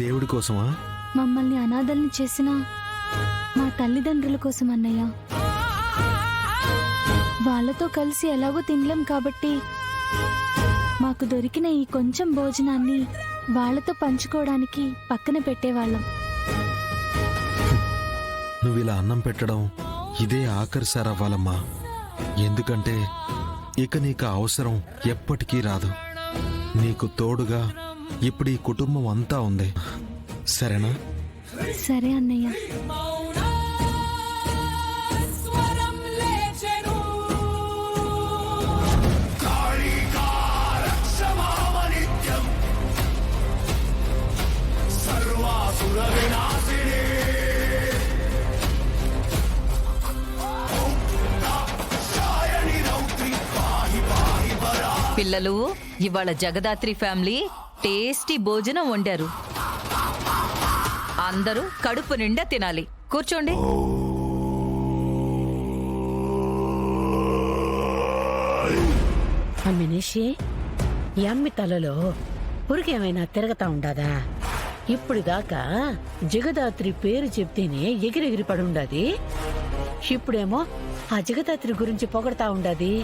దేవుడి కోసమా? మమ్మల్ని అనాథల్ని చేసిన మా తల్లిదండ్రుల కోసం అన్నయ్య. వాళ్ళతో కలిసి ఎలాగో తినలేం కాబట్టి మాకు దొరికిన ఈ కొంచెం భోజనాన్ని వాళ్ళతో పంచుకోవడానికి పక్కన పెట్టేవాళ్ళం. నువ్వు ఇలా అన్నం పెట్టడం ఇదే ఆఖరిసారి అవ్వాలమ్మా. ఎందుకంటే ఇక నీకు అవసరం ఎప్పటికీ రాదు. నీకు తోడుగా ఇప్పుడు ఈ కుటుంబం అంతా ఉంది. సరేనా? సరే అన్నయ్య. పిల్లలు, ఇవాళ జగదాత్రి ఫ్యామిలీ టేస్టీ భోజనం వండారు. అందరూ కడుపు నిండా తినాలి. కూర్చోండి. అమ్మినిషి, ఈ అమ్మి తలలో పురుగేమైనా తిరగతా ఉండదా? ఇప్పుడు దాకా జగదాత్రి పేరు చెప్తేనే ఎగిరెగిరి పడుండది. ఇప్పుడేమో ఆ జగదాత్రి గురించి పొగడతా ఉండది.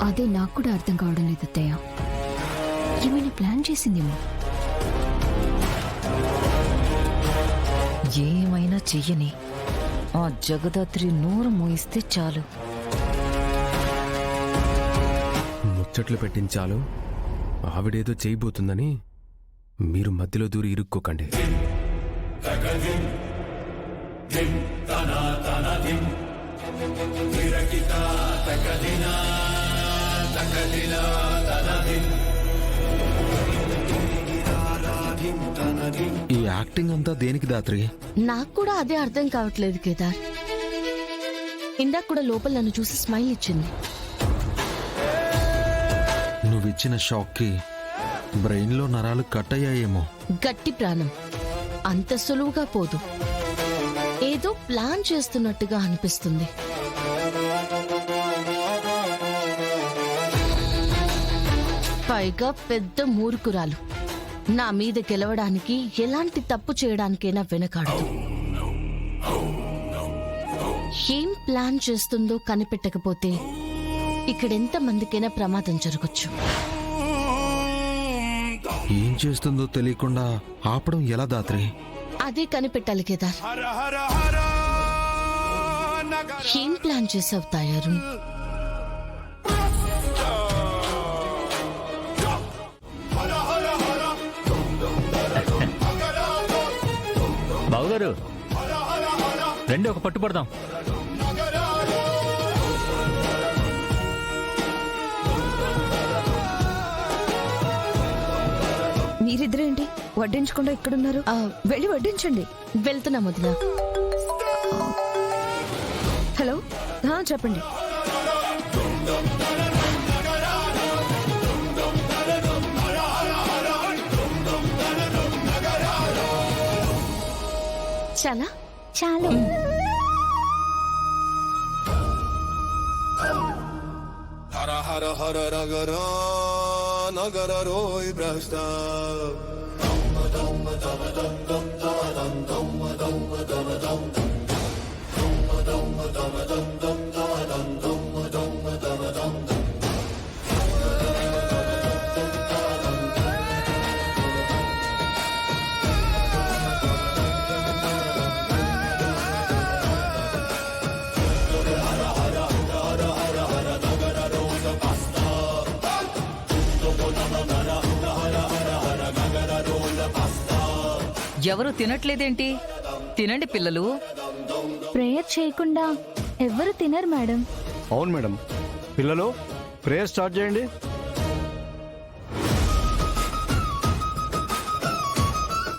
అదే నాకు కూడా అర్థం కావడం లేదు అత్తయ్య. ఏమైనా ప్లాన్ చేసిందేమో. ఏమైనా చెయ్యని ఆ జగదాత్రి నోరు మోయిస్తే చాలు. ముచ్చట్లు పెట్టించాలు. ఆవిడేదో చేయబోతుందని మీరు మధ్యలో దూరి ఇరుక్కోకండి. ఈ యాక్టింగ్ అంతా దేనికి దాత్రి? నాకు కూడా అదే అర్థం కావట్లేదు కేదార్. ఇందాక కూడా లోపల నన్ను చూసి స్మైల్ ఇచ్చింది. నువ్విచ్చిన షాక్ కి బ్రెయిన్ లో నరాలు కట్ అయ్యాయేమో. గట్టి ప్రాణం అంత సులువుగా పోదు. ఏదో ప్లాన్ చేస్తున్నట్టుగా అనిపిస్తుంది. పైగా పెద్ద మూర్ఖురాలు. నా మీద గెలవడానికి ఎలాంటి తప్పు చేయడానికైనా వెనకాడదు. ఏం ప్లాన్ చేస్తుందో కనిపెట్టకపోతే ఇక్కడెంత మందికైనా ప్రమాదం జరగచ్చు. ఏం చేస్తుందో తెలియకుండా ఆపడం ఎలా దాత్రి? అదే కనిపెట్టాలి కేదార్. ఏం ప్లాన్ చేసావు తయారు? బావగారు రండి, ఒక పట్టు పడదాం. మీరిద్దరేంటి వడ్డించకుండా ఇక్కడున్నారు? వెళ్ళి వడ్డించండి. వెళ్తున్నా వదినా. హలో, చెప్పండి. చాలా చాలు. హర హర హర నగర నగర రోయ్ భ్రష్ట ఎవరు తినట్లేదేంటి? తినండి పిల్లలు. ప్రేయర్ చేయకుండా ఎవ్వరు తినరు మేడం. అవును మేడం. పిల్లలు, ప్రేయర్ స్టార్ట్ చేయండి.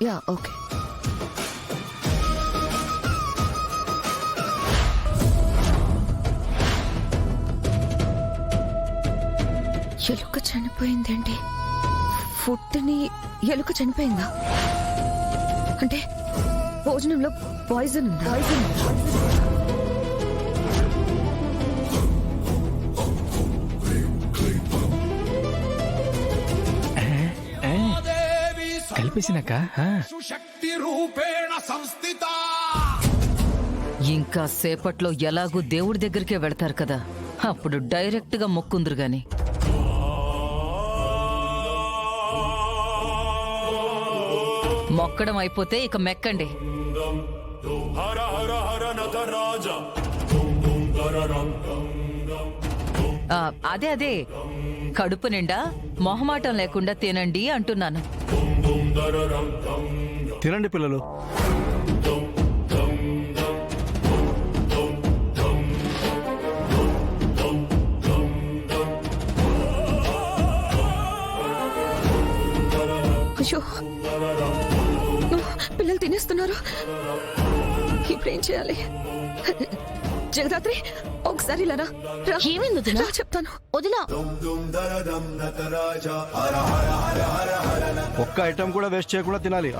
Yeah, okay. ఎలుక చనిపోయిందండి. ఫుడ్ని ఎలుక చనిపోయిందా? అంటే భోజనంలో పాయిజన్ ఉందా? చెప్పేసినాక శక్తి రూపేణ సంస్థిత ఇంకా సేపట్లో ఎలాగూ దేవుడి దగ్గరికే వెళ్తారు కదా, అప్పుడు డైరెక్ట్ గా మొక్కుందరు గాని. మొక్కడం అయిపోతే ఇక మెక్కండి. హర హర హర నటరాజ అదే కడుపు నిండా మొహమాటం లేకుండా తినండి అంటున్నాను. తినండి పిల్లలు. అయ్యో, పిల్లలు తినేస్తున్నారు. ఇప్పుడేం చేయాలి? జగదాత్రి, ఒకసారి ఇలా రా. ఏమైంది వదినా? రా చెప్తాను. వదినా, ఒక్క ఐటెం కూడా వేస్ట్ చేయకుండా తినాలి.